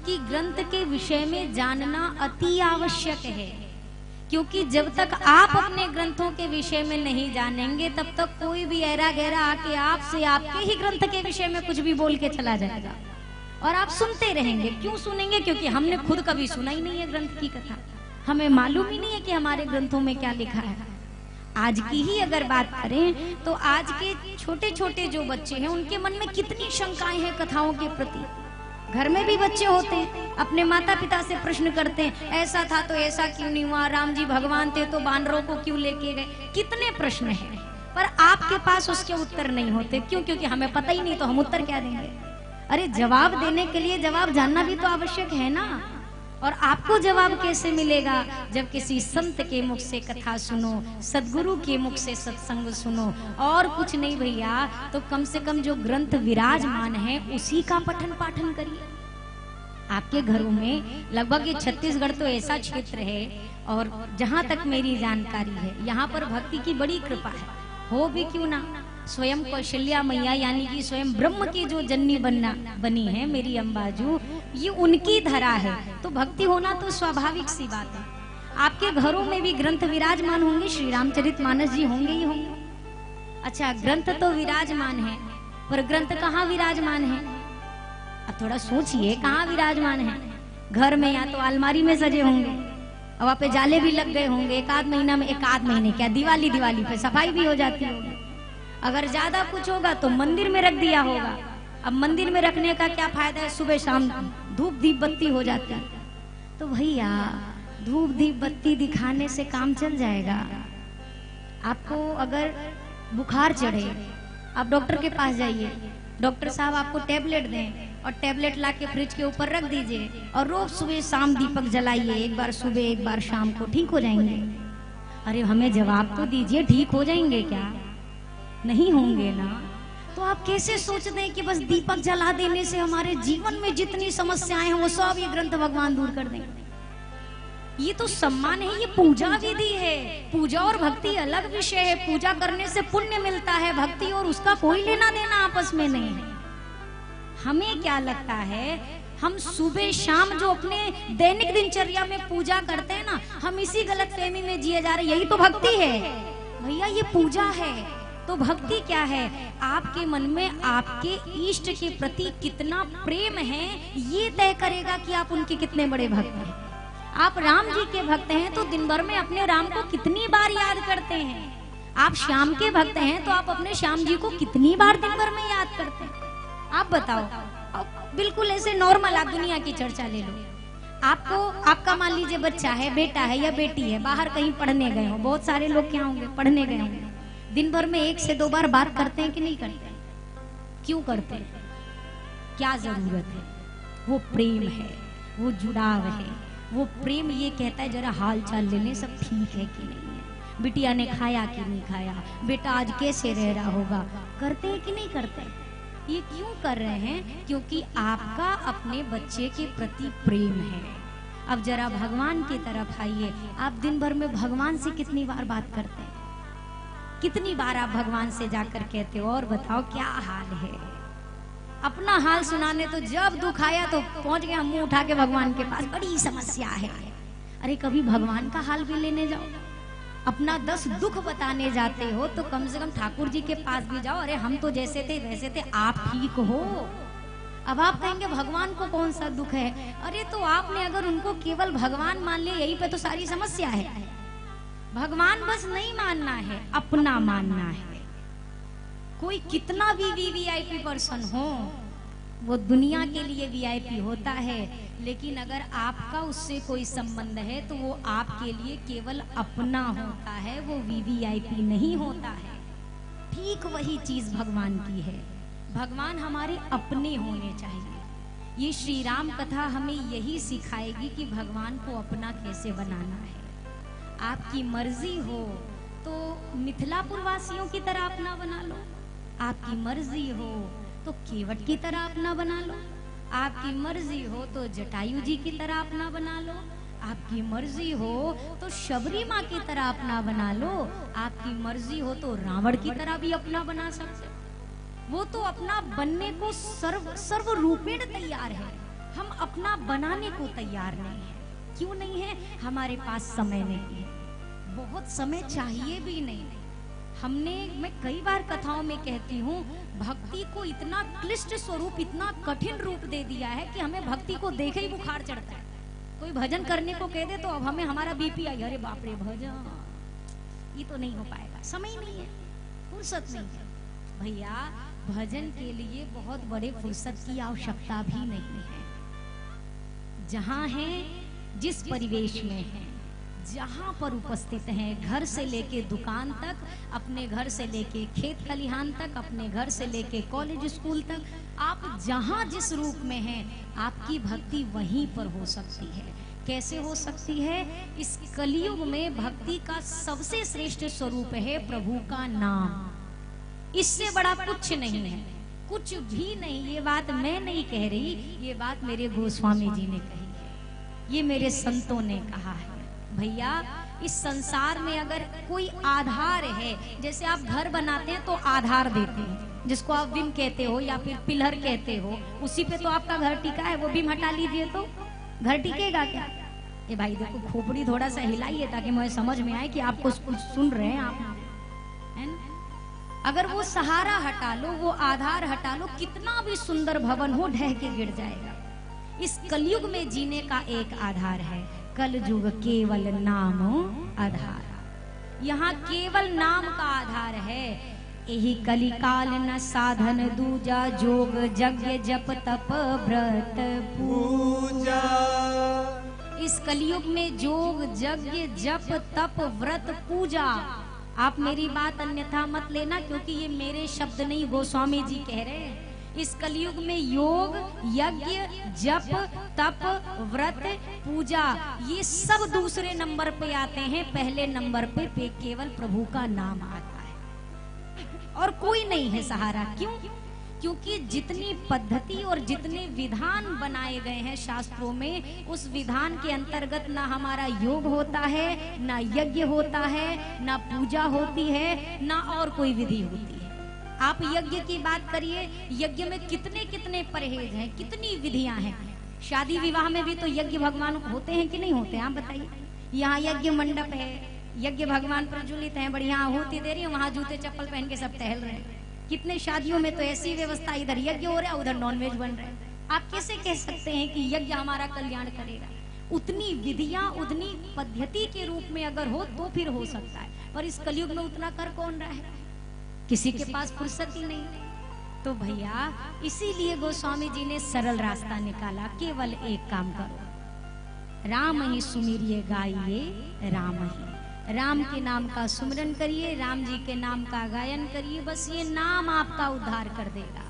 कि ग्रंथ के विषय में जानना अति आवश्यक है, क्योंकि जब तक आप अपने ग्रंथों के विषय में नहीं जानेंगे तब तक कोई भी ऐरा गहरा आके आपसे आपके ही ग्रंथ के विषय में कुछ भी बोल के चला जाएगा और आप सुनते रहेंगे। क्यों सुनेंगे? क्योंकि हमने खुद कभी सुना ही नहीं है ग्रंथ की कथा, हमें मालूम ही नहीं है कि हमारे ग्रंथों में क्या लिखा है। आज की ही अगर बात करें तो आज के छोटे छोटे जो बच्चे हैं उनके मन में कितनी शंकाएं हैं कथाओं के प्रति। घर में भी बच्चे होते हैं, अपने माता पिता से प्रश्न करते हैं, ऐसा था तो ऐसा क्यों नहीं हुआ, राम जी भगवान थे तो बानरों को क्यों लेके गए। कितने प्रश्न हैं, पर आपके पास उसके उत्तर नहीं होते। क्यों? क्योंकि हमें पता ही नहीं, तो हम उत्तर क्या देंगे। अरे जवाब देने के लिए जवाब जानना भी तो आवश्यक है ना। और आपको जवाब कैसे मिलेगा? जब किसी संत के मुख से कथा सुनो, सदगुरु के मुख से सत्संग सुनो। और कुछ नहीं भैया, तो कम से कम जो ग्रंथ विराजमान है उसी का पठन पाठन करिए। आपके घरों में लगभग ये छत्तीसगढ़ तो ऐसा क्षेत्र है, और जहां तक मेरी जानकारी है यहाँ पर भक्ति की बड़ी कृपा है। हो भी क्यों ना, स्वयं कौशल्या मैया यानी कि स्वयं ब्रह्म की जो जननी बनी है मेरी अंबाजू, ये उनकी धरा है, तो भक्ति होना तो स्वाभाविक सी बात है। आपके घरों में भी ग्रंथ विराजमान होंगे, श्री रामचरितमानस जी होंगे ही होंगे। अच्छा, ग्रंथ तो विराजमान है, पर ग्रंथ कहाँ विराजमान है? अब थोड़ा सोचिए, कहाँ विराजमान है? घर में या तो अलमारी में सजे होंगे, और वहाँ पे जाले भी लग गए होंगे। एक आध महीने क्या दिवाली पे सफाई भी हो जाती होगी। अगर ज्यादा कुछ होगा तो मंदिर में रख दिया होगा। अब मंदिर में रखने का क्या फायदा है, सुबह शाम धूप दीप बत्ती हो जाती है। तो भैया धूप दीप बत्ती दिखाने से काम चल जाएगा? आपको अगर बुखार चढ़े, आप डॉक्टर के पास जाइए, डॉक्टर साहब आपको टैबलेट दें और टैबलेट ला के फ्रिज के ऊपर रख दीजिए और रोज सुबह शाम दीपक जलाइए, एक बार सुबह एक बार शाम को, ठीक हो जाएंगे? अरे हमें जवाब तो दीजिए, ठीक हो जाएंगे क्या? नहीं होंगे ना। तो आप कैसे सोचते हैं कि बस दीपक जला देने से हमारे जीवन में जितनी समस्याएं हैं वो सब ये ग्रंथ भगवान दूर कर देंगे? ये तो सम्मान है, ये पूजा विधि है। पूजा और भक्ति अलग विषय है। पूजा करने से पुण्य मिलता है, भक्ति और उसका कोई लेना देना आपस में नहीं है। हमें क्या लगता है, हम सुबह शाम जो अपने दैनिक दिनचर्या में पूजा करते हैं ना, हम इसी गलतफहमी में जिए जा रहे हैं। यही तो भक्ति है भैया, ये पूजा है। तो भक्ति क्या है? आपके मन में आपके इष्ट के प्रति कितना प्रेम है, ये तय करेगा कि आप उनके कितने बड़े भक्त हैं। आप राम जी के भक्त हैं तो दिन भर में अपने राम को कितनी बार याद करते हैं। आप श्याम के भक्त हैं तो आप अपने श्याम जी को कितनी बार दिन भर में याद करते हैं। आप बताओ, बिल्कुल ऐसे नॉर्मल आप दुनिया की चर्चा ले लो। आपको, आपका मान लीजिए बच्चा है, बेटा है या बेटी है, बाहर कहीं पढ़ने गए हो, बहुत सारे लोग क्या होंगे, पढ़ने गए होंगे, दिन भर में 1 से 2 बार बात करते हैं कि नहीं करते? क्यों करते हैं? क्या जरूरत है? वो प्रेम है, वो जुड़ाव है। वो प्रेम ये कहता है जरा हाल चाल लेने, सब ठीक है कि नहीं है, बिटिया ने खाया कि नहीं खाया, बेटा आज कैसे रह रहा होगा। करते हैं कि नहीं करते? ये क्यों कर रहे हैं? क्योंकि आपका अपने बच्चे के प्रति प्रेम है। अब जरा भगवान की तरफ आइए। आप दिन भर में भगवान से कितनी बार बात करते हैं? कितनी बार आप भगवान से जाकर कहते हो और बताओ क्या हाल है? अपना हाल सुनाने तो जब दुख आया तो पहुंच गया मुंह उठा के भगवान के पास, बड़ी समस्या है। अरे कभी भगवान का हाल भी लेने जाओ। अपना 10 दुख बताने जाते हो तो कम से कम ठाकुर जी के पास भी जाओ। अरे हम तो जैसे थे वैसे थे, आप ठीक हो। अब आप कहेंगे भगवान को कौन सा दुख है? अरे तो आपने अगर उनको केवल भगवान मान लिया, यही पे तो सारी समस्या है। भगवान बस नहीं मानना है, अपना मानना है। कोई कितना भी वीवीआईपी पर्सन हो, वो दुनिया के लिए वीआईपी होता है, लेकिन अगर आपका उससे कोई संबंध है तो वो आपके लिए केवल अपना होता है, वो वीवीआईपी नहीं होता है। ठीक वही चीज भगवान की है। भगवान हमारे अपने होने चाहिए। ये श्री राम कथा हमें यही सिखाएगी कि भगवान को अपना कैसे बनाना है। आपकी मर्जी हो तो मिथिलापुर वासियों की तरह अपना बना लो, आपकी मर्जी हो तो केवट की तरह अपना बना लो, आपकी मर्जी हो तो जटायु जी की तरह अपना बना लो, आपकी मर्जी हो तो शबरी माँ की तरह अपना बना लो, आपकी मर्जी हो तो रावण की तरह भी अपना बना सकते। वो तो अपना बनने को सर्व रूपेण तैयार है। हम अपना बनाने को तैयार नहीं है। क्यों नहीं है? हमारे पास समय नहीं है, बहुत समय चाहिए भी नहीं। मैं कई बार कथाओं में कहती हूँ, भक्ति को इतना क्लिष्ट स्वरूप, इतना कठिन रूप दे दिया है कि हमें भक्ति को देखे ही बुखार चढ़ता है। कोई भजन करने को कह दे तो अब हमें हमारा बीपी आई, अरे बाप रे भजन, ये तो नहीं हो पाएगा, समय नहीं है, फुर्सत नहीं है। भैया भजन के लिए बहुत बड़े फुर्सत की आवश्यकता भी नहीं है। जहां है, जिस परिवेश में है, जहां पर उपस्थित हैं, घर से लेके दुकान तक, अपने घर से लेके खेत खलिहान तक, अपने घर से लेके कॉलेज स्कूल तक, आप जहां जिस रूप में हैं, आपकी भक्ति वहीं पर हो सकती है। कैसे हो सकती है? इस कलयुग में भक्ति का सबसे श्रेष्ठ स्वरूप है प्रभु का नाम। इससे बड़ा कुछ नहीं है, कुछ भी नहीं। ये बात मैं नहीं कह रही, ये बात मेरे गोस्वामी जी ने कही है, ये मेरे संतों ने कहा है। भैया इस संसार में अगर कोई आधार है, जैसे आप घर बनाते हैं तो आधार देते हैं, जिसको आप बीम कहते हो या फिर पिलर कहते हो, उसी पे तो आपका घर टिका है। वो बीम हटा लीजिए तो घर टिकेगा क्या? ये भाई देखो, खोपड़ी थोड़ा सा हिलाइए ताकि मुझे समझ में आए कि आपको कुछ सुन रहे हैं आप, है ना? अगर वो सहारा हटा लो, वो आधार हटा लो, कितना भी सुंदर भवन हो ढह के गिर जाएगा। इस कलयुग में जीने का एक आधार है, कलयुग केवल नाम आधार। यहाँ केवल नाम का आधार है। यही कलिकाल न साधन दूजा, जोग यज्ञ जप तप व्रत पूजा। इस कलयुग में जोग यज्ञ जप तप व्रत पूजा। आप मेरी बात अन्यथा मत लेना, क्योंकि ये मेरे शब्द नहीं, गोस्वामी जी कह रहे हैं। इस कलयुग में योग यज्ञ जप तप व्रत पूजा, ये सब दूसरे नंबर पे आते हैं। पहले नंबर पे केवल प्रभु का नाम आता है और कोई नहीं है सहारा। क्यों? क्योंकि जितनी पद्धति और जितने विधान बनाए गए हैं शास्त्रों में, उस विधान के अंतर्गत ना हमारा योग होता है, ना यज्ञ होता है, ना पूजा होती है, ना और कोई विधि होती है। आप यज्ञ की बात करिए, यज्ञ में कितने कितने परहेज हैं, कितनी विधियां हैं। शादी विवाह में भी तो यज्ञ भगवान होते हैं कि नहीं होते हैं? आप बताइए। यहाँ यज्ञ मंडप है, यज्ञ भगवान प्रज्वलित हैं, बढ़िया आहुति दे रही है, वहां जूते चप्पल पहन के सब टहल रहे हैं। कितने शादियों में तो ऐसी व्यवस्था, इधर यज्ञ हो रहा है, उधर नॉनवेज बन रहा है। आप कैसे कह सकते हैं कि यज्ञ हमारा कल्याण करेगा? उतनी विधियां, उतनी पद्धति के रूप में अगर हो तो फिर हो सकता है, पर इस कलयुग में उतना कर कौन रहा है? किसी के पास फुर्सत ही नहीं। तो भैया इसीलिए गोस्वामी जी ने सरल रास्ता निकाला, केवल एक काम करो, राम ही सुमिरिए गाइए, राम ही, राम के नाम का सुमिरन करिए, राम जी के नाम का गायन करिए, बस ये नाम आपका उद्धार कर देगा।